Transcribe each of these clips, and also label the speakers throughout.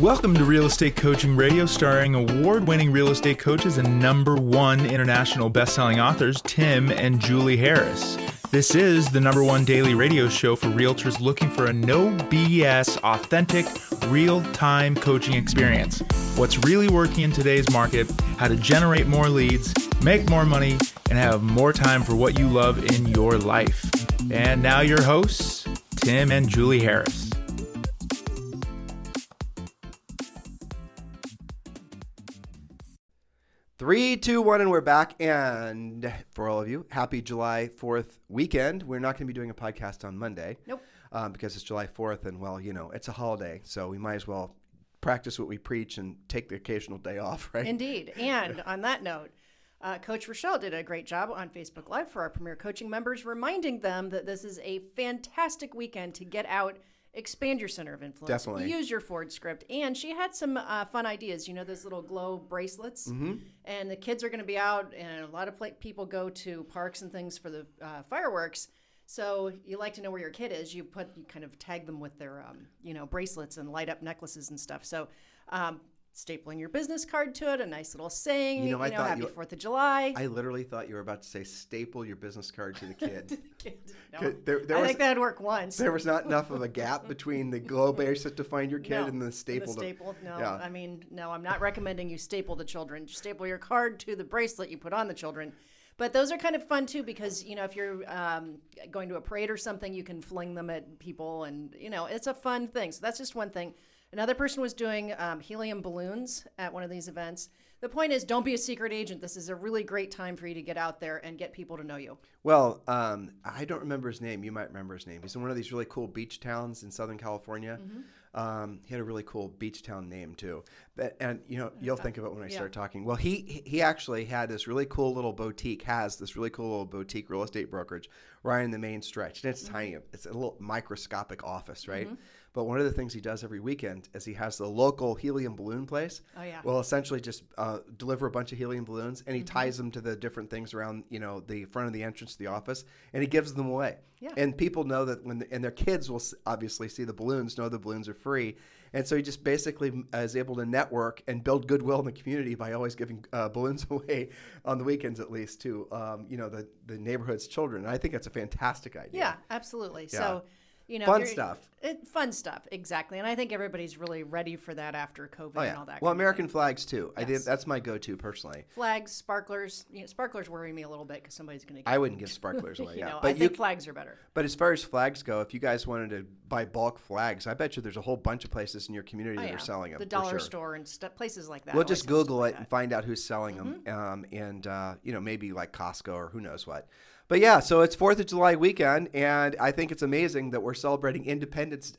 Speaker 1: Welcome to Real Estate Coaching Radio, starring award-winning real estate coaches and #1 international best-selling authors, Tim and Julie Harris. This is the #1 daily radio show for realtors looking for a no BS, authentic, real-time coaching experience. What's really working in today's market, how to generate more leads, make more money, and have more time for what you love in your life. And now your hosts, Tim and Julie Harris.
Speaker 2: 3, 2, 1, and we're back. And for all of you, happy July 4th weekend. We're not going to be doing a podcast on Monday.
Speaker 3: Nope.
Speaker 2: Because it's July 4th, and, well, you know, it's a holiday, so we might as well practice what we preach and take the occasional day off, right?
Speaker 3: Indeed. And on that note, Coach Rochelle did a great job on Facebook Live for our Premier Coaching members, reminding them that this is a fantastic weekend to get out, expand your center of influence.
Speaker 2: Definitely.
Speaker 3: Use your Ford script. And she had some fun ideas. You know, those little glow bracelets. Mm-hmm. And the kids are going to be out, and a lot of people go to parks and things for the fireworks. So you like to know where your kid is. You kind of tag them with their, bracelets and light up necklaces and stuff. So stapling your business card to it, a nice little saying, happy 4th of July.
Speaker 2: I literally thought you were about to say staple your business card to the kid.
Speaker 3: No, I think that'd work once.
Speaker 2: There was not enough of a gap between the glow bracelet to find your kid and the staple.
Speaker 3: No.
Speaker 2: Yeah.
Speaker 3: I mean, no, I'm not recommending you staple the children. Just staple your card to the bracelet you put on the children. But those are kind of fun, too, because, if you're going to a parade or something, you can fling them at people, and, it's a fun thing. So that's just one thing. Another person was doing helium balloons at one of these events. The point is, don't be a secret agent. This is a really great time for you to get out there and get people to know you.
Speaker 2: Well, I don't remember his name. You might remember his name. He's in one of these really cool beach towns in Southern California. Mm-hmm. He had a really cool beach town name, too. You'll think of it when I start talking. Well, he actually had this really cool little boutique, real estate brokerage right in the main stretch. And it's tiny. It's a little microscopic office, right? Mm-hmm. But one of the things he does every weekend is he has the local helium balloon place. Oh, yeah. Well, essentially just deliver a bunch of helium balloons, and he ties them to the different things around, the front of the entrance to the office, and he gives them away. Yeah. And people know that and their kids will obviously see the balloons, know the balloons are free. And so he just basically is able to network and build goodwill in the community by always giving balloons away on the weekends, at least, to, the neighborhood's children. And I think that's a fantastic idea.
Speaker 3: Yeah, absolutely. Yeah. So,
Speaker 2: fun stuff.
Speaker 3: Fun stuff, exactly. And I think everybody's really ready for that after COVID and all that.
Speaker 2: Well, American flags, too. Yes. I think that's my go-to, personally.
Speaker 3: Flags, sparklers. Sparklers worry me a little bit because somebody's going to get
Speaker 2: I wouldn't give sparklers away,
Speaker 3: But I think flags are better.
Speaker 2: But as far as flags go, if you guys wanted to buy bulk flags, I bet you there's a whole bunch of places in your community that are selling them.
Speaker 3: The dollar store and places like that.
Speaker 2: We'll just Google it and find out who's selling them. Maybe like Costco or who knows what. But yeah, so it's 4th of July weekend, and I think it's amazing that we're celebrating Independence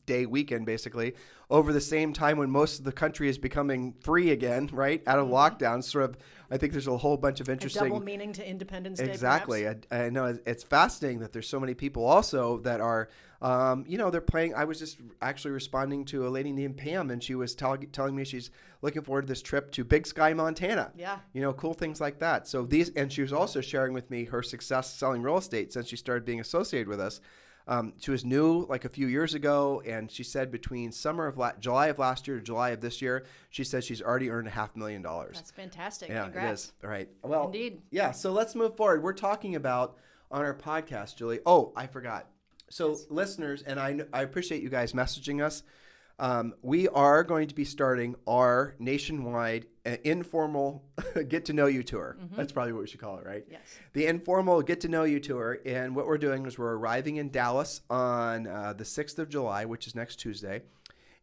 Speaker 2: Day weekend, basically, over the same time when most of the country is becoming free again, right, out of lockdown. Sort of, I think there's a whole bunch of interesting...
Speaker 3: A double meaning to Independence Day,
Speaker 2: exactly. I know it's fascinating that there's so many people also that are, they're playing... I was just actually responding to a lady named Pam, and she was telling me she's looking forward to this trip to Big Sky, Montana. Yeah. Cool things like that. So and she was also sharing with me her success selling real estate since she started being associated with us. She was new like a few years ago, and she said between July of last year to July of this year, she says she's already earned $500,000.
Speaker 3: That's fantastic.
Speaker 2: Yeah,
Speaker 3: Congrats.
Speaker 2: It is. All right. Well,
Speaker 3: indeed. Yeah.
Speaker 2: So let's move forward. We're talking about on our podcast, Julie. Oh, I forgot. So listeners, and I appreciate you guys messaging us. We are going to be starting our nationwide informal get-to-know-you tour. Mm-hmm. That's probably what we should call it, right?
Speaker 3: Yes.
Speaker 2: The informal get-to-know-you tour. And what we're doing is we're arriving in Dallas on the 6th of July, which is next Tuesday.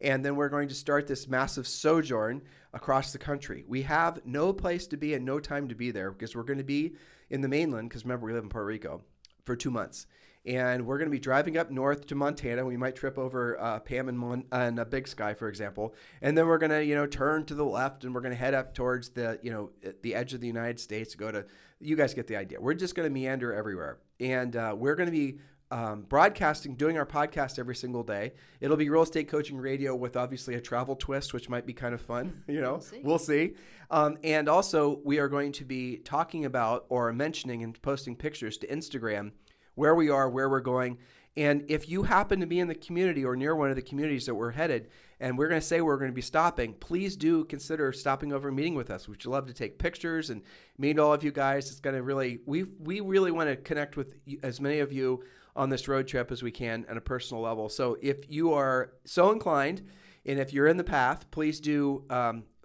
Speaker 2: And then we're going to start this massive sojourn across the country. We have no place to be and no time to be there because we're going to be in the mainland, because remember, we live in Puerto Rico, for 2 months. And we're going to be driving up north to Montana. We might trip over Pam and Big Sky, for example. And then we're going to, turn to the left, and we're going to head up towards the edge of the United States. You guys get the idea. We're just going to meander everywhere. And we're going to be broadcasting, doing our podcast every single day. It'll be Real Estate Coaching Radio with obviously a travel twist, which might be kind of fun. We'll see. And also, we are going to be talking about or mentioning and posting pictures to Instagram where we are, where we're going, And if you happen to be in the community or near one of the communities that we're headed, and we're going to say we're going to be stopping, please do consider stopping over and meeting with us. We'd love to take pictures and meet all of you guys. It's going to really, we really want to connect with as many of you on this road trip as we can on a personal level. So if you are so inclined, and if you're in the path, please do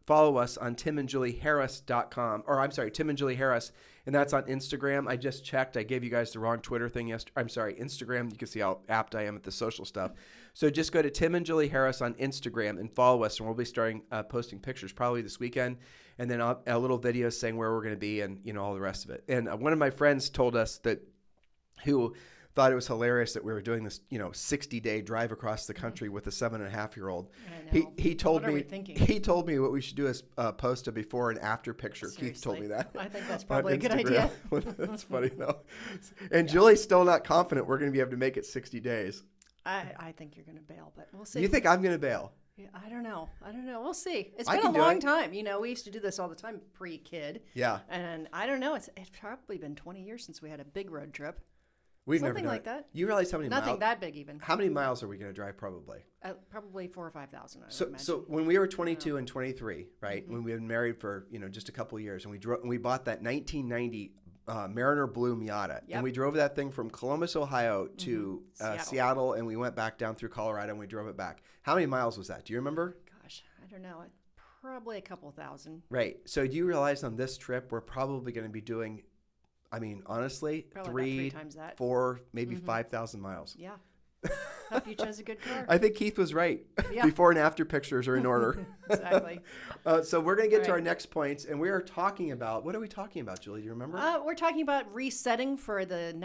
Speaker 2: follow us on timandjulieharris.com, or I'm sorry, Tim and Julie Harris, and that's on Instagram. I just checked. I gave you guys the wrong Twitter thing yesterday. I'm sorry, Instagram. You can see how apt I am at the social stuff. So just go to Tim and Julie Harris on Instagram and follow us, and we'll be starting posting pictures probably this weekend, and then a little video saying where we're going to be and all the rest of it. And one of my friends told us that who thought it was hilarious that we were doing this, 60-day drive across the country with a 7.5-year-old. He told me what we should do is post a before and after picture.
Speaker 3: Seriously.
Speaker 2: Keith told me that.
Speaker 3: I think that's probably a good idea.
Speaker 2: That's funny though. And Julie's still not confident we're going to be able to make it 60 days.
Speaker 3: I think you're going to bail, but we'll see.
Speaker 2: You think I'm going to bail?
Speaker 3: Yeah, I don't know. We'll see. It's been a long time. We used to do this all the time pre-kid.
Speaker 2: Yeah.
Speaker 3: And I don't know. It's probably been 20 years since we had a big road trip.
Speaker 2: We've
Speaker 3: Something
Speaker 2: never done
Speaker 3: like
Speaker 2: it.
Speaker 3: that.
Speaker 2: You realize how many
Speaker 3: Nothing
Speaker 2: miles?
Speaker 3: that big even.
Speaker 2: How many miles are we going to drive probably?
Speaker 3: Probably 4,000 or 5,000.
Speaker 2: So when we were 22 and 23, right, when we had been married for just a couple of years, and we bought that 1990 Mariner Blue Miata, and we drove that thing from Columbus, Ohio to Seattle, and we went back down through Colorado, and we drove it back. How many miles was that? Do you remember?
Speaker 3: Gosh, I don't know. Probably a couple thousand.
Speaker 2: Right. So do you realize on this trip we're probably going to be doing, honestly,
Speaker 3: probably 3 times that.
Speaker 2: 4, maybe 5,000 miles.
Speaker 3: Yeah. Hope you chose a good car.
Speaker 2: I think Keith was right.
Speaker 3: Yeah.
Speaker 2: Before and after pictures are in order.
Speaker 3: Exactly.
Speaker 2: So we're going to get to our next points, and we are talking about, what are we talking about, Julie? Do you remember?
Speaker 3: We're talking about resetting for the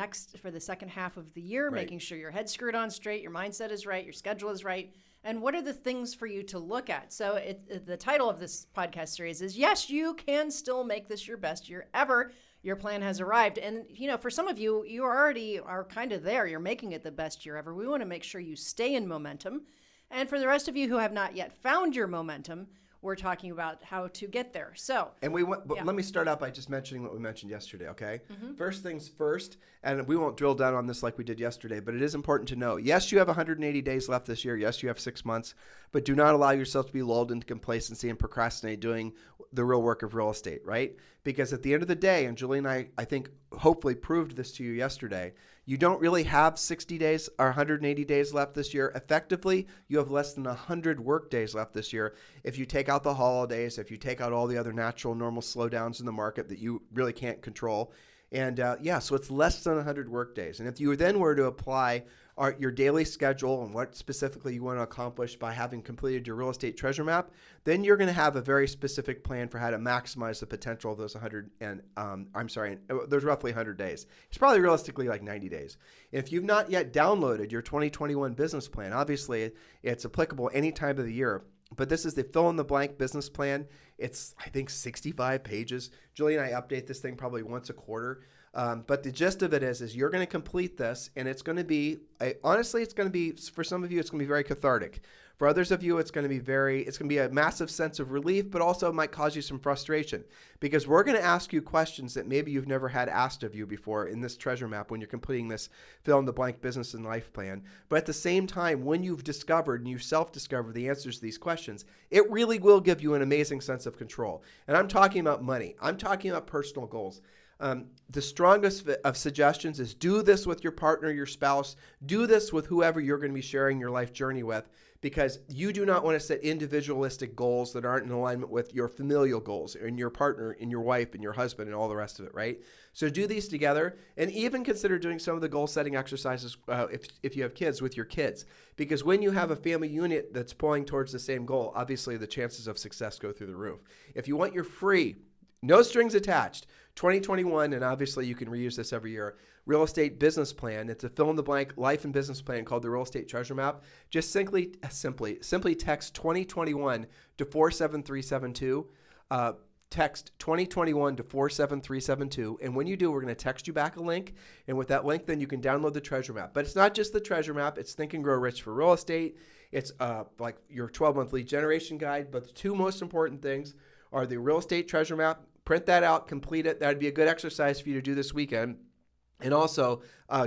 Speaker 3: second half of the year, making sure your head's screwed on straight, your mindset is right, your schedule is right, and what are the things for you to look at? So the title of this podcast series is, yes, you can still make this your best year ever. Your plan has arrived. And, for some of you, you already are kind of there. You're making it the best year ever. We want to make sure you stay in momentum. And for the rest of you who have not yet found your momentum, we're talking about how to get there. So,
Speaker 2: and let me start out by just mentioning what we mentioned yesterday, okay? Mm-hmm. First things first, and we won't drill down on this like we did yesterday, but it is important to know, yes, you have 180 days left this year. Yes, you have 6 months, but do not allow yourself to be lulled into complacency and procrastinate doing the real work of real estate, right? Because at the end of the day, and Julie and I think, hopefully proved this to you yesterday, you don't really have 60 days or 180 days left this year. Effectively, you have less than 100 work days left this year. If you take out the holidays, if you take out all the other natural, normal slowdowns in the market that you really can't control. And so it's less than 100 work days. And if you then were to apply your daily schedule and what specifically you want to accomplish by having completed your real estate treasure map, then you're going to have a very specific plan for how to maximize the potential of those 100 and there's roughly 100 days. It's probably realistically like 90 days. If you've not yet downloaded your 2021 business plan, obviously it's applicable any time of the year. But this is the fill-in-the-blank business plan. It's, I think, 65 pages. Julie and I update this thing probably once a quarter. But the gist of it is you're going to complete this, and it's going to be, honestly, it's going to be, for some of you, it's going to be very cathartic. For others of you, it's going to be a massive sense of relief, but also might cause you some frustration because we're going to ask you questions that maybe you've never had asked of you before in this treasure map when you're completing this fill-in-the-blank business and life plan. But at the same time, when you've discovered and you self-discover the answers to these questions, it really will give you an amazing sense of control. And I'm talking about money. I'm talking about personal goals. The strongest of suggestions is do this with your partner, your spouse. Do this with whoever you're going to be sharing your life journey with, because you do not want to set individualistic goals that aren't in alignment with your familial goals and your partner and your wife and your husband and all the rest of it, right? So do these together, and even consider doing some of the goal setting exercises if you have kids with your kids, because when you have a family unit that's pulling towards the same goal, obviously the chances of success go through the roof. If you want your free, no strings attached, 2021, and obviously you can reuse this every year, real estate business plan. It's a fill-in-the-blank life and business plan called the Real Estate Treasure Map. Just simply text 2021 to 47372. Text 2021 to 47372. And when you do, we're going to text you back a link. And with that link, then you can download the treasure map. But it's not just the treasure map. It's Think and Grow Rich for Real Estate. It's like your 12-month lead generation guide. But the two most important things are the real estate treasure map. Print that out, complete it. That'd be a good exercise for you to do this weekend. And also,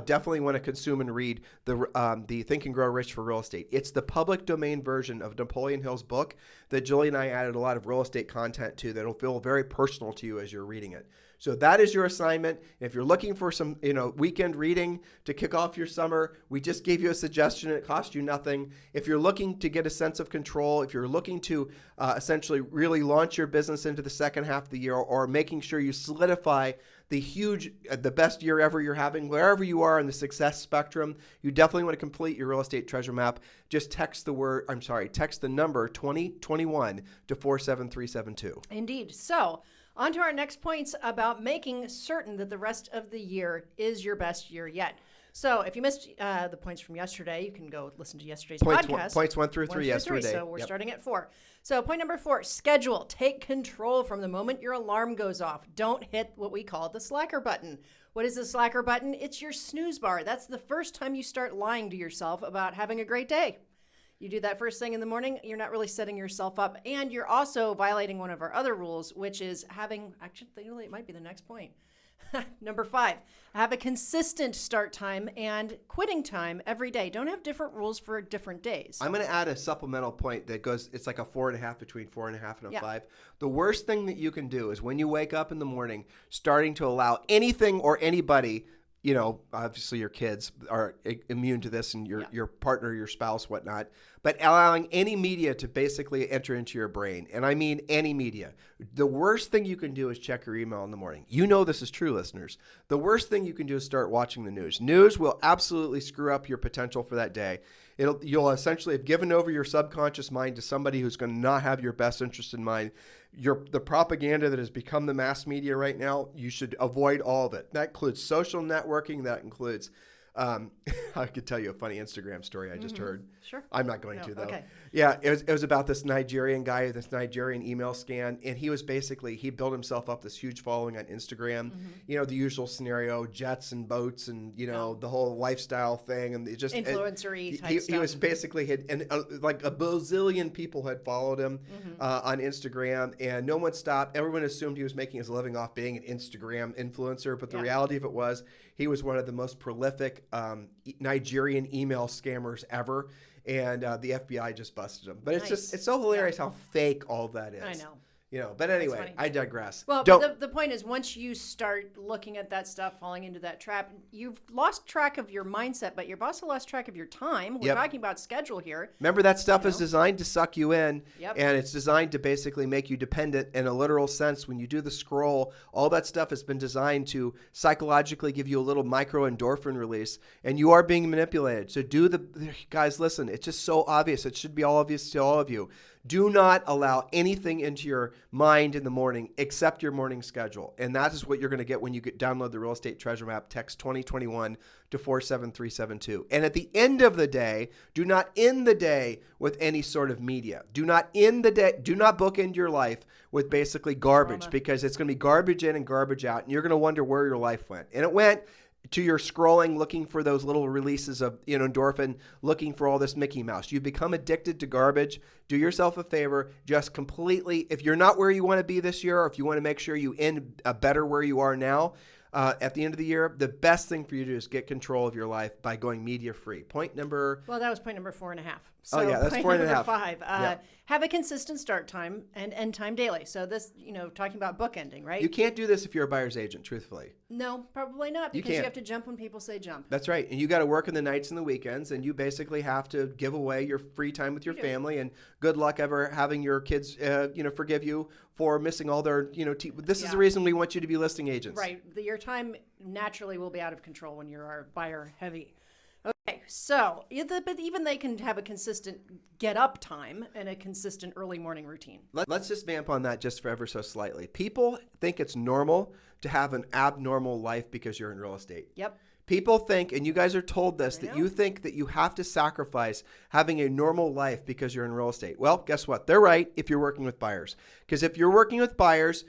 Speaker 2: definitely want to consume and read the Think and Grow Rich for Real Estate. It's the public domain version of Napoleon Hill's book that Julie and I added a lot of real estate content to that'll feel very personal to you as you're reading it. So that is your assignment. If you're looking for some, weekend reading to kick off your summer, we just gave you a suggestion. It cost you nothing. If you're looking to get a sense of control, if you're looking to essentially really launch your business into the second half of the year, or making sure you solidify the best year ever you're having, wherever you are in the success spectrum, you definitely want to complete your real estate treasure map. Just text the number 2021 to 47372.
Speaker 3: Indeed. So, on to our next points about making certain that the rest of the year is your best year yet. So if you missed the points from yesterday, you can go listen to yesterday's podcast.
Speaker 2: Points 1 through 3 yesterday.
Speaker 3: So we're starting at 4. So point number 4, schedule. Take control from the moment your alarm goes off. Don't hit what we call the slacker button. What is the slacker button? It's your snooze bar. That's the first time you start lying to yourself about having a great day. You do that first thing in the morning, you're not really setting yourself up. And you're also violating one of our other rules, which is it might be the next point. Number 5, have a consistent start time and quitting time every day. Don't have different rules for different days.
Speaker 2: I'm going to add a supplemental point that it's like a 4.5 between 4.5 and a 5. The worst thing that you can do is when you wake up in the morning, starting to allow anything or anybody, obviously your kids are immune to this, and your partner, your spouse, whatnot, but allowing any media to basically enter into your brain. And I mean any media. The worst thing you can do is check your email in the morning. You know this is true, listeners. The worst thing you can do is start watching the news. News will absolutely screw up your potential for that day. You'll essentially have given over your subconscious mind to somebody who's going to not have your best interest in mind. The propaganda that has become the mass media right now, you should avoid all of it. That includes social networking. That includes, I could tell you a funny Instagram story I just heard.
Speaker 3: Sure.
Speaker 2: I'm not going to, though.
Speaker 3: Okay.
Speaker 2: Yeah, it was about this Nigerian guy, this Nigerian email scan, and he built himself up this huge following on Instagram. The usual scenario, jets and boats, and the whole lifestyle thing, and it just
Speaker 3: influencer-y type
Speaker 2: he
Speaker 3: stuff.
Speaker 2: was basically like a bazillion people had followed him on Instagram, and no one stopped. Everyone assumed he was making his living off being an Instagram influencer, but the reality of it was he was one of the most prolific Nigerian email scammers ever. And the FBI just busted him. But it's so hilarious how fake all that is.
Speaker 3: I know.
Speaker 2: But anyway, I digress.
Speaker 3: Well, but the point is, once you start looking at that stuff, falling into that trap, you've lost track of your mindset, but you've also lost track of your time. We're talking about schedule here.
Speaker 2: Remember, that stuff is designed to suck you in,
Speaker 3: Yep.
Speaker 2: and it's designed to basically make you dependent in a literal sense. When you do the scroll, all that stuff has been designed to psychologically give you a little micro endorphin release, and you are being manipulated. So guys, listen, it's just so obvious. It should be all obvious to all of you. Do not allow anything into your mind in the morning except your morning schedule. And that is what you're going to get when you download the Real Estate Treasure Map. Text 2021 to 47372. And at the end of the day, do not end the day with any sort of media. Do not bookend your life with basically garbage, because it's going to be garbage in and garbage out, and you're going to wonder where your life went. And it went to your scrolling, looking for those little releases of endorphin, looking for all this Mickey Mouse. You become addicted to garbage. Do yourself a favor, just completely, if you're not where you want to be this year, or if you want to make sure you end better where you are now, at the end of the year, the best thing for you to do is get control of your life by going media free. Point number...
Speaker 3: Well, that was point number 4.5. So
Speaker 2: that's
Speaker 3: point
Speaker 2: 4.5.
Speaker 3: Number 5. Have a consistent start time and end time daily. So this, talking about bookending, right?
Speaker 2: You can't do this if you're a buyer's agent, truthfully.
Speaker 3: No, probably not, because you have to jump when people say jump.
Speaker 2: That's right. And you got to work in the nights and the weekends, and you basically have to give away your free time with your family, and good luck ever having your kids, forgive you for missing all their, this is the reason we want you to be listing agents.
Speaker 3: Right. Your time naturally will be out of control when you're our buyer heavy. Okay, so but even they can have a consistent get up time and a consistent early morning routine.
Speaker 2: Let's just vamp on that just for ever so slightly. People think it's normal to have an abnormal life because you're in real estate.
Speaker 3: Yep.
Speaker 2: People think, and you guys are told this, that you think that you have to sacrifice having a normal life because you're in real estate. Well, guess what? They're right if you're working with buyers. Because if you're working with buyers,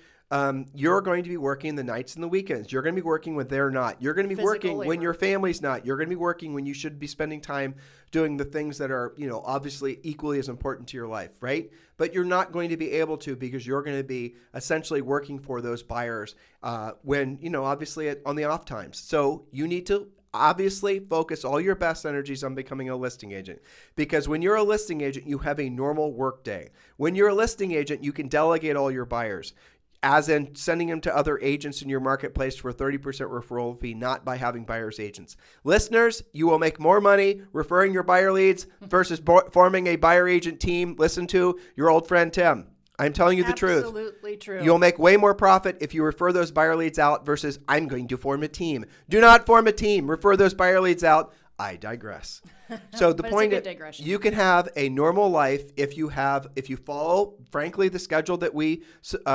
Speaker 2: you're going to be working the nights and the weekends. You're going to be working when they're not. You're going to be working when your family's not. You're going to be working when you should be spending time doing the things that are, obviously equally as important to your life, right? But you're not going to be able to because you're going to be essentially working for those buyers when, obviously on the off times. So you need to obviously focus all your best energies on becoming a listing agent, because when you're a listing agent, you have a normal work day. When you're a listing agent, you can delegate all your buyers, as in sending them to other agents in your marketplace for a 30% referral fee, not by having buyer's agents. Listeners, you will make more money referring your buyer leads versus forming a buyer agent team. Listen to your old friend Tim. I'm telling you the truth.
Speaker 3: Absolutely true.
Speaker 2: You'll make way more profit if you refer those buyer leads out versus I'm going to form a team. Do not form a team. Refer those buyer leads out. I digress. So the point is, you can have a normal life if you follow, frankly, the schedule that we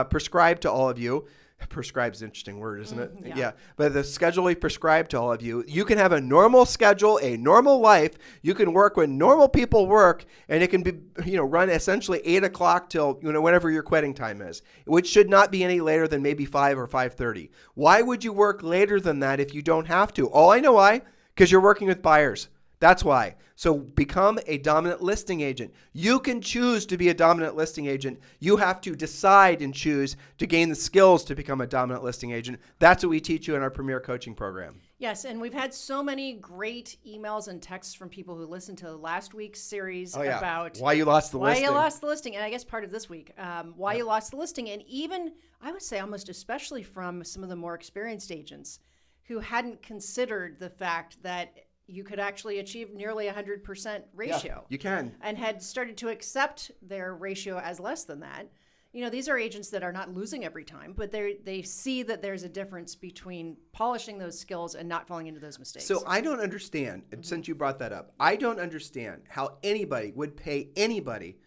Speaker 2: prescribe to all of you. Prescribe is an interesting word, isn't it? Yeah. But the schedule we prescribe to all of you, you can have a normal schedule, a normal life. You can work when normal people work, and it can be, run essentially 8 o'clock till, whenever your quitting time is, which should not be any later than maybe 5 or 5:30. Why would you work later than that if you don't have to? Oh, I know why. Because you're working with buyers. That's why. So become a dominant listing agent. You can choose to be a dominant listing agent. You have to decide and choose to gain the skills to become a dominant listing agent. That's what we teach you in our Premier Coaching Program.
Speaker 3: Yes, and we've had so many great emails and texts from people who listened to last week's series about
Speaker 2: why you lost the listing.
Speaker 3: Why you lost the listing, and I guess part of this week, why you lost the listing, and even, I would say almost especially from some of the more experienced agents who hadn't considered the fact that you could actually achieve nearly 100% ratio.
Speaker 2: Yeah, you can.
Speaker 3: And had started to accept their ratio as less than that. These are agents that are not losing every time, but they see that there's a difference between polishing those skills and not falling into those mistakes.
Speaker 2: So I don't understand, since you brought that up, I don't understand how anybody would pay anybody,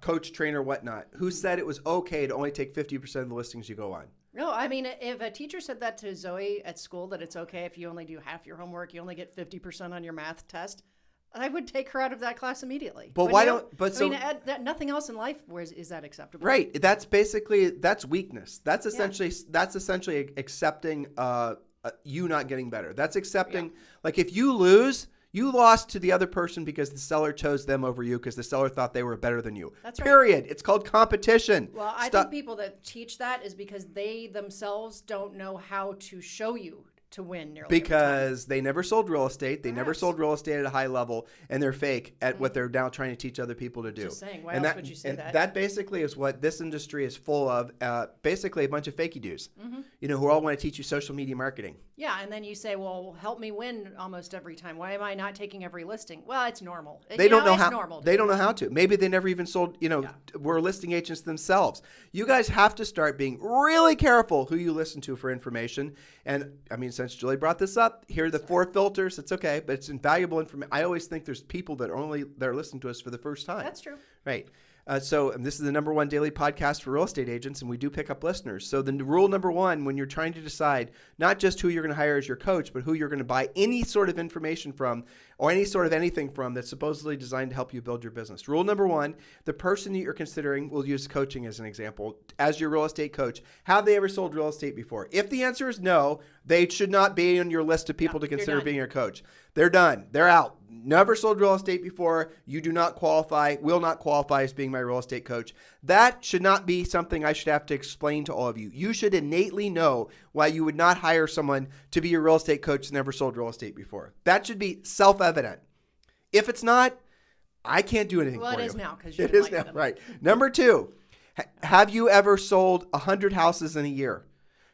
Speaker 2: coach, trainer, whatnot, who said it was okay to only take 50% of the listings you go on.
Speaker 3: No, I mean, if a teacher said that to Zoe at school, that it's okay if you only do half your homework, you only get 50% on your math test, I would take her out of that class immediately.
Speaker 2: But
Speaker 3: nothing else in life is that acceptable.
Speaker 2: Right. That's weakness. That's essentially accepting you not getting better. That's accepting, like if you lose, you lost to the other person because the seller chose them over you because the seller thought they were better than you.
Speaker 3: That's right.
Speaker 2: Period. It's called competition.
Speaker 3: Well, I think people that teach that is because they themselves don't know how to show you to win nearly
Speaker 2: because they never sold real estate. They never sold real estate at a high level, and they're fake at what they're now trying to teach other people to do.
Speaker 3: Just saying, why else would you say that?
Speaker 2: That basically is what this industry is full of. Basically, a bunch of fakey dudes, who all want to teach you social media marketing.
Speaker 3: Yeah, and then you say, "Well, help me win almost every time. Why am I not taking every listing?" Well, it's normal.
Speaker 2: They don't know how. They don't know how to. Maybe they never even sold. Were listing agents themselves. You guys have to start being really careful who you listen to for information. And I mean, since Julie brought this up, here are the 4 filters. It's okay, but it's invaluable information. I always think there's people that are listening to us for the first time.
Speaker 3: That's true.
Speaker 2: Right. So this is the #1 daily podcast for real estate agents, and we do pick up listeners. So the rule #1, when you're trying to decide not just who you're going to hire as your coach, but who you're going to buy any sort of information from or any sort of anything from that's supposedly designed to help you build your business. Rule #1, the person that you're considering, we'll use coaching as an example, as your real estate coach, have they ever sold real estate before? If the answer is no, they should not be on your list of people to consider being your coach. They're done. They're out. Never sold real estate before. You do not qualify, will not qualify as being my real estate coach. That should not be something I should have to explain to all of you. You should innately know why you would not hire someone to be your real estate coach that's never sold real estate before. That should be self-evident. If it's not, I can't do anything for you.
Speaker 3: Well, it is now because you
Speaker 2: It is now, right. #2, have you ever sold 100 houses in a year?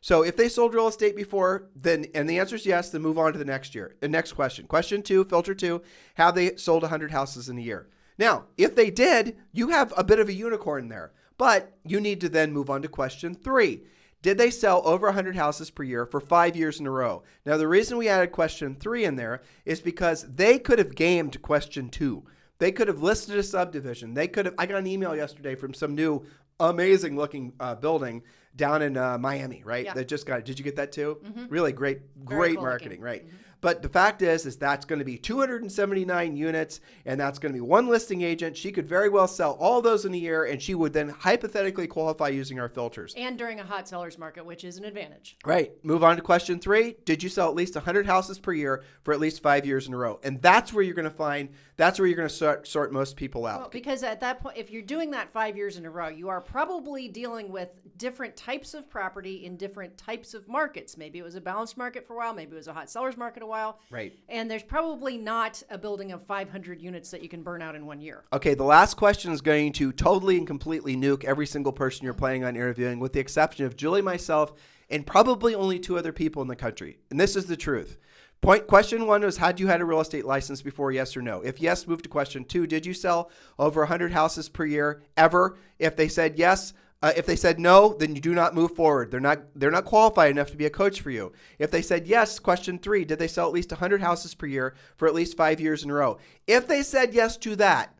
Speaker 2: So if they sold real estate before, then, and the answer is yes, then move on to the next question. Question 2, filter 2, have they sold 100 houses in a year? Now, if they did, you have a bit of a unicorn there, but you need to then move on to question 3. Did they sell over 100 houses per year for 5 years in a row? Now, the reason we added question 3 in there is because they could have gamed question 2. They could have listed a subdivision. I got an email yesterday from some new amazing looking building down in Miami, right?
Speaker 3: Yeah.
Speaker 2: That just got it. Did you get that too?
Speaker 3: Mm-hmm.
Speaker 2: Really great
Speaker 3: cool
Speaker 2: marketing,
Speaker 3: looking.
Speaker 2: right?
Speaker 3: Mm-hmm.
Speaker 2: But the fact is that's going to be 279 units, and that's going to be one listing agent. She could very well sell all those in a year, and she would then hypothetically qualify using our filters.
Speaker 3: And during a hot seller's market, which is an advantage.
Speaker 2: Right. Move on to question 3. Did you sell at least 100 houses per year for at least 5 years in a row? And that's where you're going to sort most people out.
Speaker 3: Well, because at that point, if you're doing that 5 years in a row, you are probably dealing with different types of property in different types of markets. Maybe it was a balanced market for a while. Maybe it was a hot seller's market a while.
Speaker 2: Right.
Speaker 3: And there's probably not a building of 500 units that you can burn out in 1 year.
Speaker 2: Okay, the last question is going to totally and completely nuke every single person you're planning on interviewing, with the exception of Julie, myself, and probably only 2 other people in the country. And this is the truth. Question 1 was, had you had a real estate license before, yes or no? If yes, move to question 2. Did you sell over 100 houses per year ever? If they said yes, if they said no, then you do not move forward. They're not qualified enough to be a coach for you. If they said yes, question 3, did they sell at least 100 houses per year for at least 5 years in a row? If they said yes to that,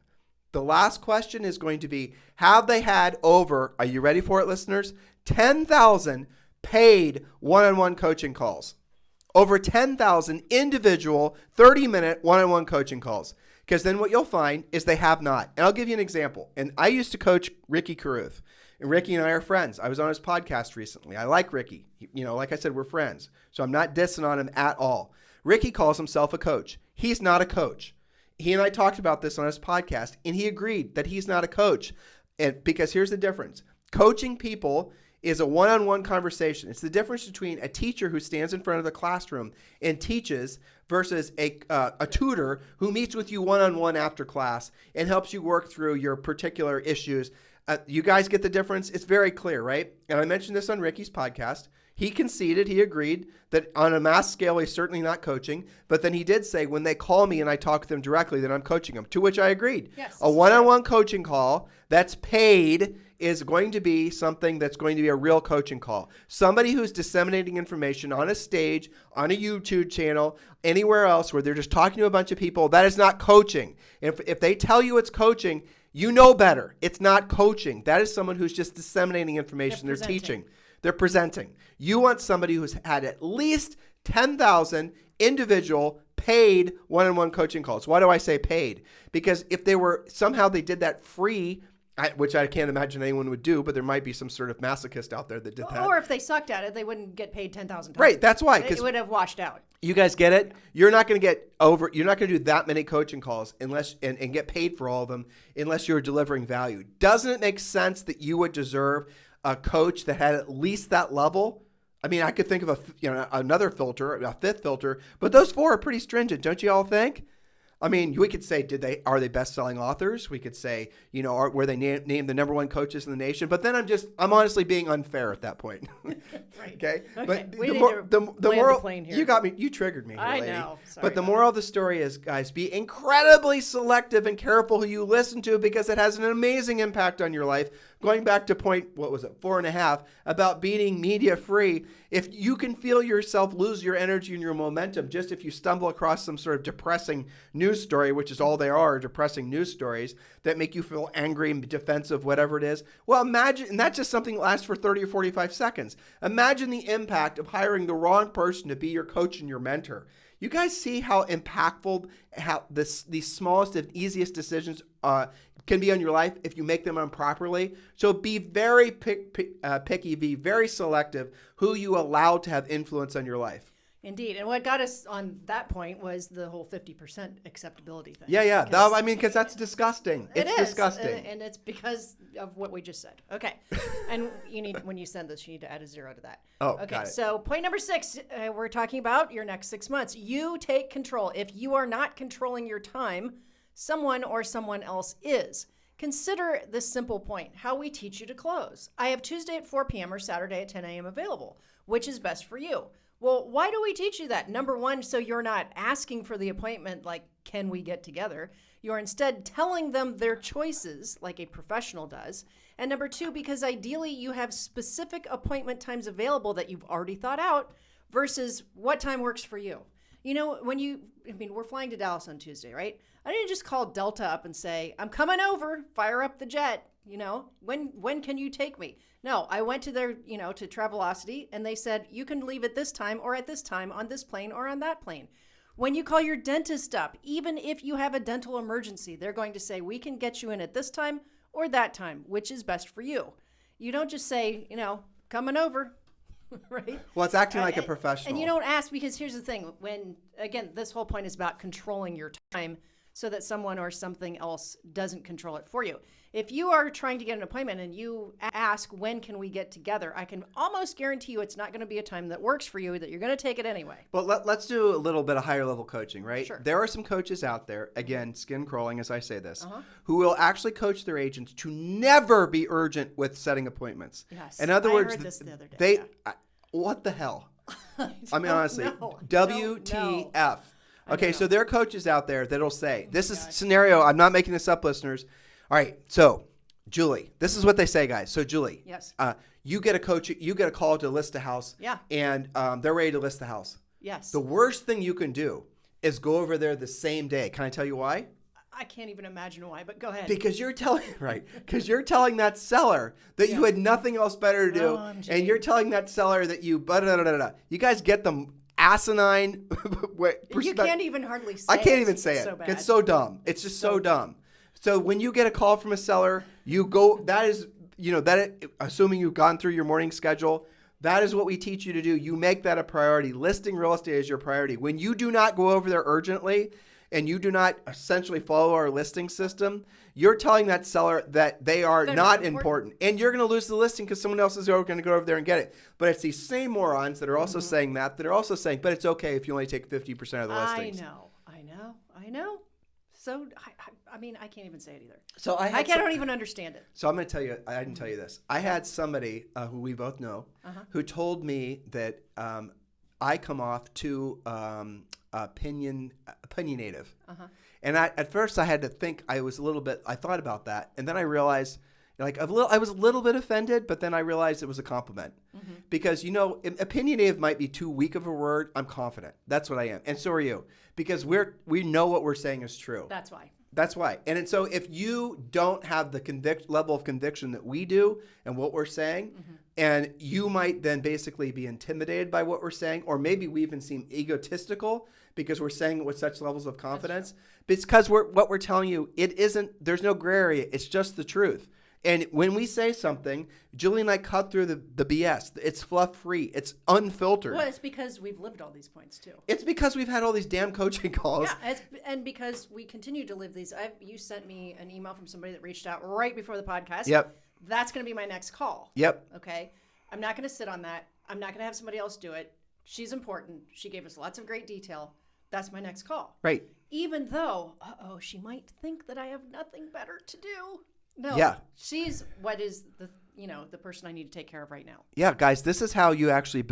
Speaker 2: the last question is going to be, have they had over, are you ready for it, listeners? 10,000 paid one-on-one coaching calls. Over 10,000 individual 30-minute one-on-one coaching calls. Because then what you'll find is they have not. And I'll give you an example. And I used to coach Ricky Carruth. And Ricky and I are friends. I was on his podcast recently. I like Ricky. Like I said, we're friends. So I'm not dissing on him at all. Ricky calls himself a coach. He's not a coach. He and I talked about this on his podcast, and he agreed that he's not a coach. And because here's the difference. Coaching people is a one-on-one conversation. It's the difference between a teacher who stands in front of the classroom and teaches versus a tutor who meets with you one-on-one after class and helps you work through your particular issues. You guys get the difference? It's very clear, right? And I mentioned this on Ricky's podcast. He conceded, he agreed that on a mass scale, he's certainly not coaching. But then he did say, when they call me and I talk to them directly, then I'm coaching them, to which I agreed.
Speaker 3: Yes,
Speaker 2: a one-on-one coaching call that's paid is going to be something that's going to be a real coaching call. Somebody who's disseminating information on a stage, on a YouTube channel, anywhere else where they're just talking to a bunch of people, that is not coaching. If they tell you it's coaching, you know better. It's not coaching. That is someone who's just disseminating information. They're teaching. They're presenting. You want somebody who's had at least 10,000 individual paid one-on-one coaching calls. Why do I say paid? Because if they did that free, which I can't imagine anyone would do, but there might be some sort of masochist out there that did that.
Speaker 3: Or if they sucked at it, they wouldn't get paid 10,000 times.
Speaker 2: Right, that's why.
Speaker 3: It would have washed out.
Speaker 2: You guys get it? You're not going to do that many coaching calls unless and get paid for all of them unless you're delivering value. Doesn't it make sense that you would deserve a coach that had at least that level? I mean, I could think of another filter, a 5th filter, but those 4 are pretty stringent, don't you all think? I mean, we could say, are they best-selling authors? We could say, were they named the number 1 coaches in the nation? But then I'm honestly being unfair at that point.
Speaker 3: Right.
Speaker 2: Okay.
Speaker 3: But
Speaker 2: the moral,
Speaker 3: plane here.
Speaker 2: you got me. You triggered me here,
Speaker 3: I
Speaker 2: lady.
Speaker 3: know. Sorry
Speaker 2: but the
Speaker 3: about
Speaker 2: moral of the story is, guys, be incredibly selective and careful who you listen to because it has an amazing impact on your life. Going back to point, 4.5, about being media free. If you can feel yourself lose your energy and your momentum just if you stumble across some sort of depressing news story, which is all they are, depressing news stories that make you feel angry and defensive, whatever it is. Well, imagine, and that's just something that lasts for 30 or 45 seconds. Imagine the impact of hiring the wrong person to be your coach and your mentor. You guys see how impactful these smallest and easiest decisions can be on your life if you make them improperly. So be very picky, be very selective who you allow to have influence on your life.
Speaker 3: Indeed. And what got us on that point was the whole 50% acceptability thing.
Speaker 2: Yeah. Because that's disgusting. It's disgusting.
Speaker 3: And it's because of what we just said. Okay. And when you send this, you need to add a 0 to that.
Speaker 2: Oh,
Speaker 3: okay.
Speaker 2: got it.
Speaker 3: So point number 6, we're talking about your next 6 months. You take control. If you are not controlling your time, someone or someone else is. Consider this simple point, how we teach you to close. I have Tuesday at 4 p.m. or Saturday at 10 a.m. available. Which is best for you? Well, why do we teach you that? Number 1, so you're not asking for the appointment like, can we get together? You're instead telling them their choices like a professional does. And number 2, because ideally you have specific appointment times available that you've already thought out versus what time works for you. We're flying to Dallas on Tuesday, right? I didn't just call Delta up and say, I'm coming over, fire up the jet. When can you take me? No, I went to their, to Travelocity and they said, you can leave at this time or at this time on this plane or on that plane. When you call your dentist up, even if you have a dental emergency, they're going to say, we can get you in at this time or that time, which is best for you. You don't just say, coming over, right?
Speaker 2: Well, it's acting like a professional.
Speaker 3: And you don't ask, because here's the thing. Again, this whole point is about controlling your time so that someone or something else doesn't control it for you. If you are trying to get an appointment and you ask, when can we get together? I can almost guarantee you it's not going to be a time that works for you, that you're going to take it anyway.
Speaker 2: But let's do a little bit of higher level coaching, right?
Speaker 3: Sure.
Speaker 2: There are some coaches out there, again, skin crawling as I say this, who will actually coach their agents to never be urgent with setting appointments.
Speaker 3: Yes.
Speaker 2: In other words,
Speaker 3: heard this the other day.
Speaker 2: What the hell? I mean,
Speaker 3: don't
Speaker 2: honestly,
Speaker 3: know.
Speaker 2: WTF. Okay,
Speaker 3: know.
Speaker 2: so there are coaches out there that'll say, this is scenario, I'm not making this up, listeners. All right, so Julie, this is what they say, guys. So Julie,
Speaker 3: Yes.
Speaker 2: You get a call to list a house,
Speaker 3: Yeah.
Speaker 2: and they're ready to list the house.
Speaker 3: Yes.
Speaker 2: The worst thing you can do is go over there the same day. Can I tell you why?
Speaker 3: I can't even imagine why, but go ahead.
Speaker 2: Because you're telling that seller that you had nothing else better to do,
Speaker 3: OMG.
Speaker 2: and you're telling that seller that you You guys get them asinine.
Speaker 3: You can't even hardly say it.
Speaker 2: I can't even say
Speaker 3: It's
Speaker 2: it.
Speaker 3: so bad.
Speaker 2: It's so dumb. It's just so dumb. So when you get a call from a seller, you go. That is, assuming you've gone through your morning schedule. That is what we teach you to do. You make that a priority. Listing real estate is your priority. When you do not go over there urgently, and you do not essentially follow our listing system, you're telling that seller that they are not important. And you're going to lose the listing because someone else is going to go over there and get it. But it's these same morons that are also saying that are also saying, but it's okay if you only take 50% of the listings.
Speaker 3: I know. So, I mean, I can't even say it either.
Speaker 2: So
Speaker 3: I don't even understand it.
Speaker 2: So I'm going to tell you, I didn't tell you this. I had somebody who we both know who told me that I come off too opinionative. And at first I had to think, I thought about that. And then I realized, I was a little bit offended, but then I realized it was a compliment. Because, opinionative might be too weak of a word. I'm confident. That's what I am. And so are you. Because we know what we're saying is true.
Speaker 3: That's why.
Speaker 2: That's why. And so if you don't have the level of conviction that we do and what we're saying, and you might then basically be intimidated by what we're saying, or maybe we even seem egotistical because we're saying it with such levels of confidence. It's because what we're telling you, there's no gray area. It's just the truth. And when we say something, Julie and I cut through the BS. It's fluff-free. It's unfiltered.
Speaker 3: Well, it's because we've lived all these points, too.
Speaker 2: It's because we've had all these damn coaching calls.
Speaker 3: Yeah, and because we continue to live these. You sent me an email from somebody that reached out right before the podcast.
Speaker 2: Yep.
Speaker 3: That's going to be my next call.
Speaker 2: Yep.
Speaker 3: Okay? I'm not going to sit on that. I'm not going to have somebody else do it. She's important. She gave us lots of great detail. That's my next call.
Speaker 2: Right.
Speaker 3: Even though, she might think that I have nothing better to do. No,
Speaker 2: yeah.
Speaker 3: She's what is the person I need to take care of right now.
Speaker 2: Yeah, guys, this is how you actually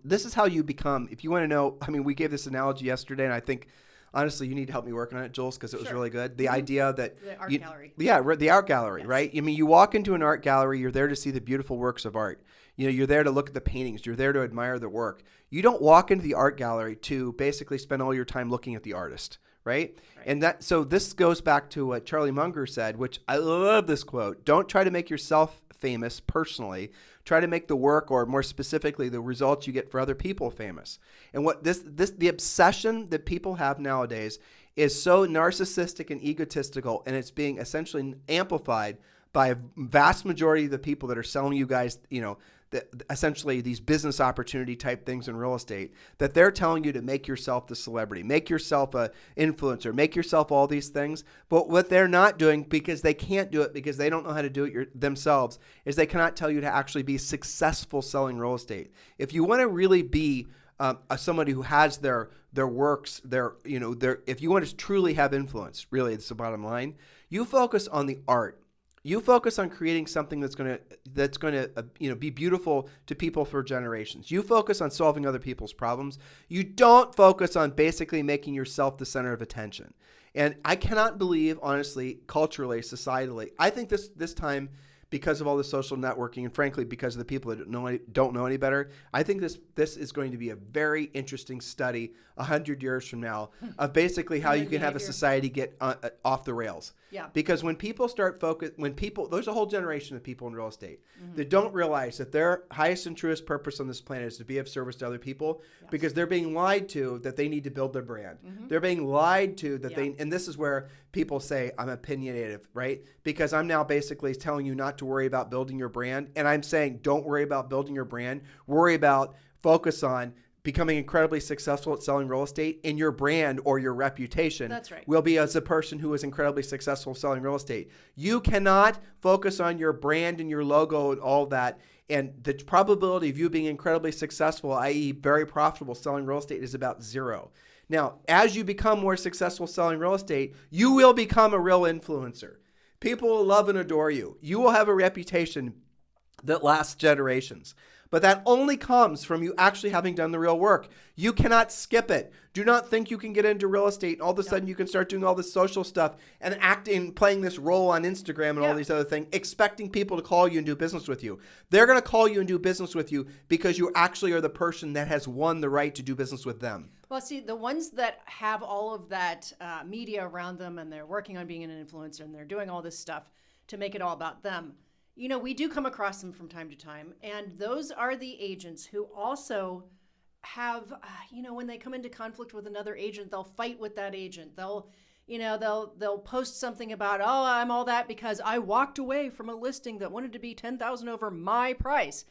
Speaker 2: this is how you become, if you want to know, we gave this analogy yesterday, and I think, honestly, you need to help me work on it, Jules, because it was really good. The idea that...
Speaker 3: The art gallery.
Speaker 2: Yeah, the art gallery,
Speaker 3: yes.
Speaker 2: Right? You walk into an art gallery, you're there to see the beautiful works of art. You're there to look at the paintings. You're there to admire the work. You don't walk into the art gallery to basically spend all your time looking at the artist. Right? And so this goes back to what Charlie Munger said, which I love this quote. Don't try to make yourself famous personally. Try to make the work, or more specifically, the results you get for other people famous. And what the obsession that people have nowadays is so narcissistic and egotistical, and it's being essentially amplified by a vast majority of the people that are selling you guys, essentially these business opportunity type things in real estate, that they're telling you to make yourself the celebrity, make yourself a influencer, make yourself all these things. But what they're not doing, because they can't do it, because they don't know how to do it themselves, is they cannot tell you to actually be successful selling real estate. If you want to really be somebody who has their works, if you want to truly have influence, really, it's the bottom line. You focus on the art. You focus on creating something that's going to be beautiful to people for generations. You focus on solving other people's problems. You don't focus on basically making yourself the center of attention. And I cannot believe, honestly, culturally, societally, I think this time, because of all the social networking, and frankly, because of the people that don't know any better, I think this is going to be a very interesting study 100 years from now of basically how you can have a society get off the rails.
Speaker 3: Yeah.
Speaker 2: Because when people start there's a whole generation of people in real estate that don't realize that their highest and truest purpose on this planet is to be of service to other people, because they're being lied to that they need to build their brand. They're being lied to that and this is where people say I'm opinionative, right? Because I'm now basically telling you not to worry about building your brand. And I'm saying, don't worry about building your brand. Focus on becoming incredibly successful at selling real estate, and your brand or your reputation will be as a person who is incredibly successful selling real estate. You cannot focus on your brand and your logo and all that. And the probability of you being incredibly successful, i.e. very profitable selling real estate, is about 0. Now, as you become more successful selling real estate, you will become a real influencer. People will love and adore you. You will have a reputation that lasts generations. But that only comes from you actually having done the real work. You cannot skip it. Do not think you can get into real estate and all of a sudden you can start doing all this social stuff and acting, playing this role on Instagram and all these other things, expecting people to call you and do business with you. They're going to call you and do business with you because you actually are the person that has won the right to do business with them.
Speaker 3: Well, see, the ones that have all of that media around them and they're working on being an influencer and they're doing all this stuff to make it all about them, you know, we do come across them from time to time. And those are the agents who also have, when they come into conflict with another agent, they'll fight with that agent. They'll post something about, oh, I'm all that because I walked away from a listing that wanted to be $10,000 over my price.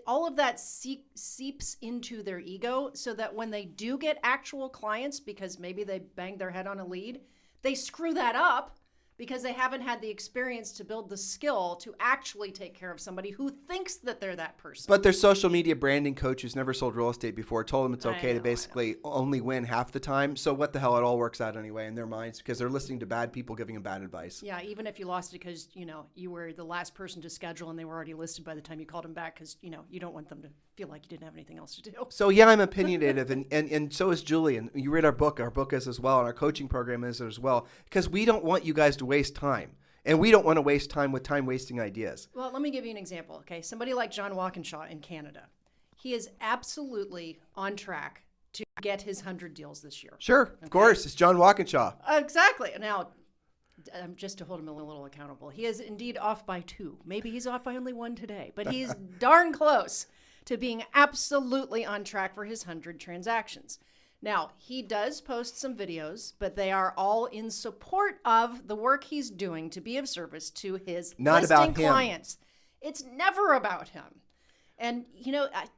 Speaker 3: All of that seeps into their ego so that when they do get actual clients, because maybe they banged their head on a lead, they screw that up because they haven't had the experience to build the skill to actually take care of somebody who thinks that they're that person.
Speaker 2: But their social media branding coach who's never sold real estate before told them it's okay to basically only win half the time. So what the hell, it all works out anyway in their minds because they're listening to bad people giving them bad advice.
Speaker 3: Yeah, even if you lost it because, you were the last person to schedule and they were already listed by the time you called them back because, you don't want them to feel like you didn't have anything else to do.
Speaker 2: So yeah, I'm opinionative and so is Julie. And you read our book is as well, and our coaching program is as well, because we don't want you guys to waste time. And we don't want to waste time with time-wasting ideas.
Speaker 3: Well, let me give you an example, okay? Somebody like John Walkinshaw in Canada. He is absolutely on track to get his 100 deals this year.
Speaker 2: Sure, of course. It's John Walkinshaw.
Speaker 3: Exactly. Now, just to hold him a little accountable, he is indeed off by 2. Maybe he's off by only 1 today. But he's darn close to being absolutely on track for his 100 transactions. Now, he does post some videos, but they are all in support of the work he's doing to be of service to his listing clients. It's never about him. And,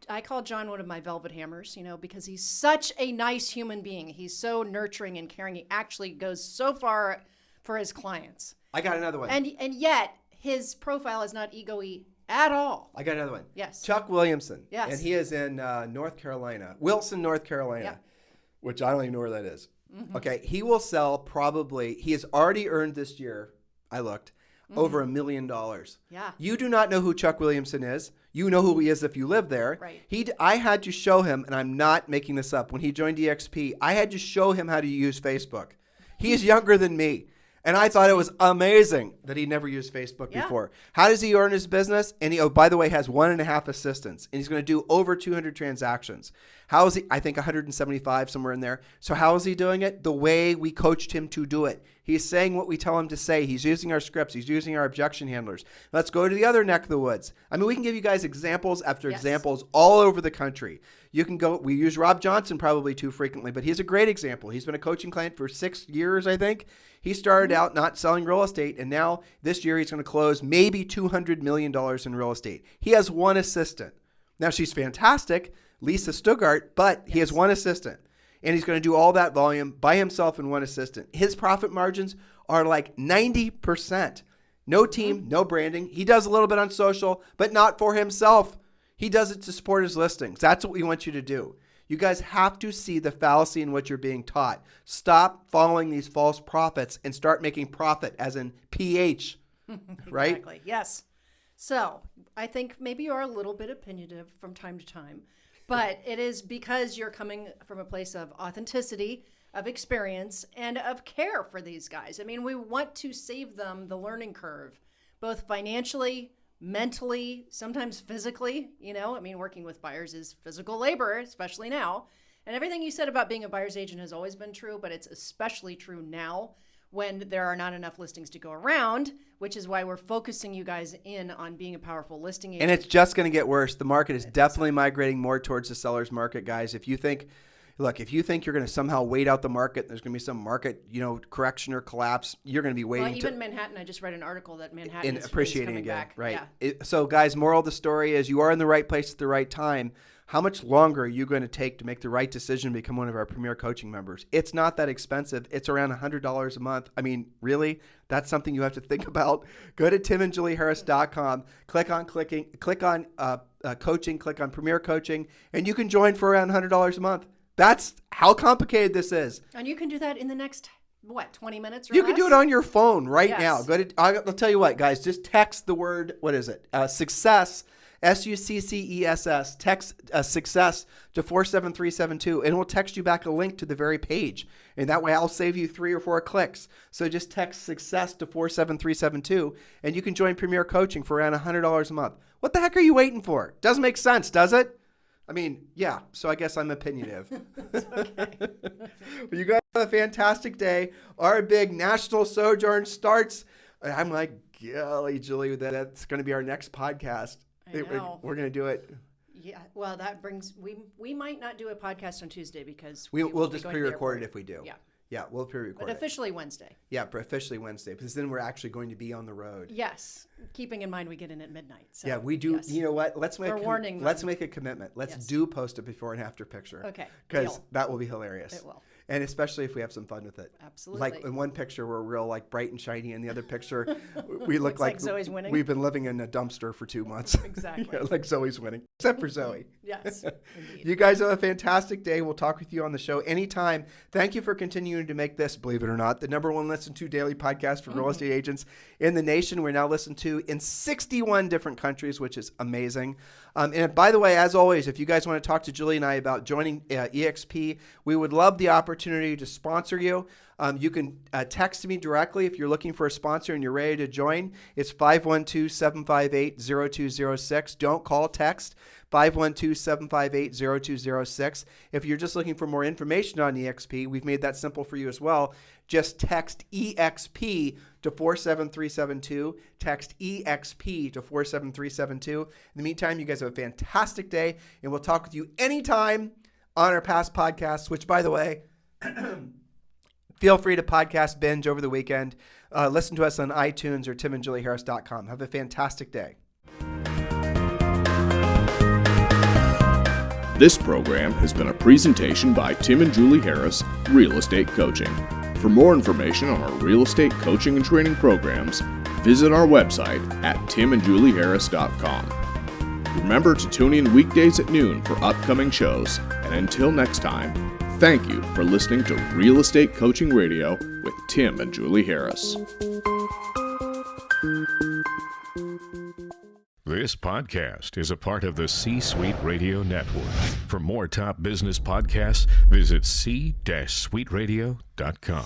Speaker 3: I call John one of my velvet hammers, because he's such a nice human being. He's so nurturing and caring. He actually goes so far for his clients.
Speaker 2: I got another one.
Speaker 3: And yet, his profile is not ego-y at all.
Speaker 2: I got another one.
Speaker 3: Yes.
Speaker 2: Chuck Williamson.
Speaker 3: Yes.
Speaker 2: And he is in North Carolina. Wilson, North Carolina.
Speaker 3: Yeah.
Speaker 2: Which I don't even know where that is. Mm-hmm. Okay, he will sell he has already earned this year, I looked, over $1 million.
Speaker 3: Yeah.
Speaker 2: You do not know who Chuck Williamson is. You know who he is if you live there.
Speaker 3: Right.
Speaker 2: I had to show him, and I'm not making this up, when he joined EXP, I had to show him how to use Facebook. He is younger than me. And I thought it was amazing that he never used Facebook before. How does he earn his business? And he, by the way, has 1.5 assistants. And he's going to do over 200 transactions. How is he? I think 175, somewhere in there. So how is he doing it? The way we coached him to do it. He's saying what we tell him to say. He's using our scripts. He's using our objection handlers. Let's go to the other neck of the woods. I mean, we can give you guys examples after examples all over the country. You can go, we use Rob Johnson probably too frequently, but he's a great example. He's been a coaching client for 6 years, I think. He started out not selling real estate, and now this year he's going to close maybe $200 million in real estate. He has 1 assistant. Now, she's fantastic, Lisa Stuttgart, but he has 1 assistant. And he's going to do all that volume by himself and 1 assistant. His profit margins are like 90%. No team, no branding. He does a little bit on social, but not for himself. He does it to support his listings. That's what we want you to do. You guys have to see the fallacy in what you're being taught. Stop following these false prophets and start making profit, as in PH, right?
Speaker 3: Exactly, yes. So I think maybe you are a little bit opinionative from time to time, but it is because you're coming from a place of authenticity, of experience, and of care for these guys. I mean, we want to save them the learning curve, both financially, mentally, sometimes physically. Working with buyers is physical labor, especially now. And everything you said about being a buyer's agent has always been true, but it's especially true now when there are not enough listings to go around, which is why we're focusing you guys in on being a powerful listing agent.
Speaker 2: And it's just going to get worse. The market is definitely migrating more towards the seller's market, guys. If you think you're going to somehow wait out the market, there's going to be some market, correction or collapse, you're going to be waiting.
Speaker 3: Well, even Manhattan, I just read an article that Manhattan is
Speaker 2: appreciating
Speaker 3: coming
Speaker 2: again,
Speaker 3: back.
Speaker 2: right?
Speaker 3: Yeah.
Speaker 2: So, guys, moral of the story is you are in the right place at the right time. How much longer are you going to take to make the right decision to become one of our premier coaching members? It's not that expensive. It's around $100 a month. I mean, really? That's something you have to think about. Go to timandjulieharris.com, click on coaching, click on Premier Coaching, and you can join for around $100 a month. That's how complicated this is.
Speaker 3: And you can do that in the next, 20 minutes or
Speaker 2: You
Speaker 3: less?
Speaker 2: can do it on your phone right
Speaker 3: Yes.
Speaker 2: now. I'll tell you what, guys, just text the word, success, SUCCESS, text success to 47372, and we'll text you back a link to the very page. And that way I'll save you 3 or 4 clicks. So just text success to 47372, and you can join Premier Coaching for around $100 a month. What the heck are you waiting for? Doesn't make sense, does it? I mean, yeah, so I guess I'm opinionative.
Speaker 3: Okay.
Speaker 2: Well, you guys have a fantastic day. Our big national sojourn starts. I'm like, golly, Julie, that's going to be our next podcast.
Speaker 3: I know.
Speaker 2: We're going to do it.
Speaker 3: Yeah, well, that brings, we might not do a podcast on Tuesday because
Speaker 2: We'll just pre-record it if we do.
Speaker 3: Yeah.
Speaker 2: Yeah, we'll pre-record
Speaker 3: But
Speaker 2: it.
Speaker 3: officially Wednesday.
Speaker 2: Yeah, officially Wednesday, because then we're actually going to be on the road.
Speaker 3: Yes, keeping in mind we get in at midnight. So,
Speaker 2: Yeah, we do.
Speaker 3: yes.
Speaker 2: You know what? Let's make
Speaker 3: warning
Speaker 2: let's
Speaker 3: them.
Speaker 2: make a commitment. Let's
Speaker 3: Yes.
Speaker 2: do post a before and after picture.
Speaker 3: Okay,
Speaker 2: Because
Speaker 3: deal.
Speaker 2: that will be hilarious.
Speaker 3: It will.
Speaker 2: And especially if we have some fun with it.
Speaker 3: Absolutely.
Speaker 2: Like in one picture, we're real like bright and shiny. In the other picture, we look
Speaker 3: Looks like Zoe's winning.
Speaker 2: We've been living in a dumpster for 2 months.
Speaker 3: Exactly.
Speaker 2: Yeah, like Zoe's winning, except for Zoe.
Speaker 3: Yes, indeed.
Speaker 2: You guys have a fantastic day. We'll talk with you on the show anytime. Thank you for continuing to make this, believe it or not, the #1 listened to daily podcast for real estate agents in the nation. We're now listened to in 61 different countries, which is amazing. And by the way, as always, if you guys want to talk to Julie and I about joining EXP, we would love the opportunity to sponsor you. You can text me directly if you're looking for a sponsor and you're ready to join. It's 512-758-0206. Don't call, text 512-758-0206. If you're just looking for more information on EXP, we've made that simple for you as well. Just text EXP to 47372. Text EXP to 47372. In the meantime, you guys have a fantastic day, and we'll talk with you anytime on our past podcasts, which, by the way, feel free to podcast binge over the weekend. Listen to us on iTunes or timandjulieharris.com. Have a fantastic day.
Speaker 4: This program has been a presentation by Tim and Julie Harris, Real Estate Coaching. For more information on our real estate coaching and training programs, visit our website at timandjulieharris.com. Remember to tune in weekdays at noon for upcoming shows, and until next time, thank you for listening to Real Estate Coaching Radio with Tim and Julie Harris.
Speaker 5: This podcast is a part of the C-Suite Radio Network. For more top business podcasts, visit c-suiteradio.com.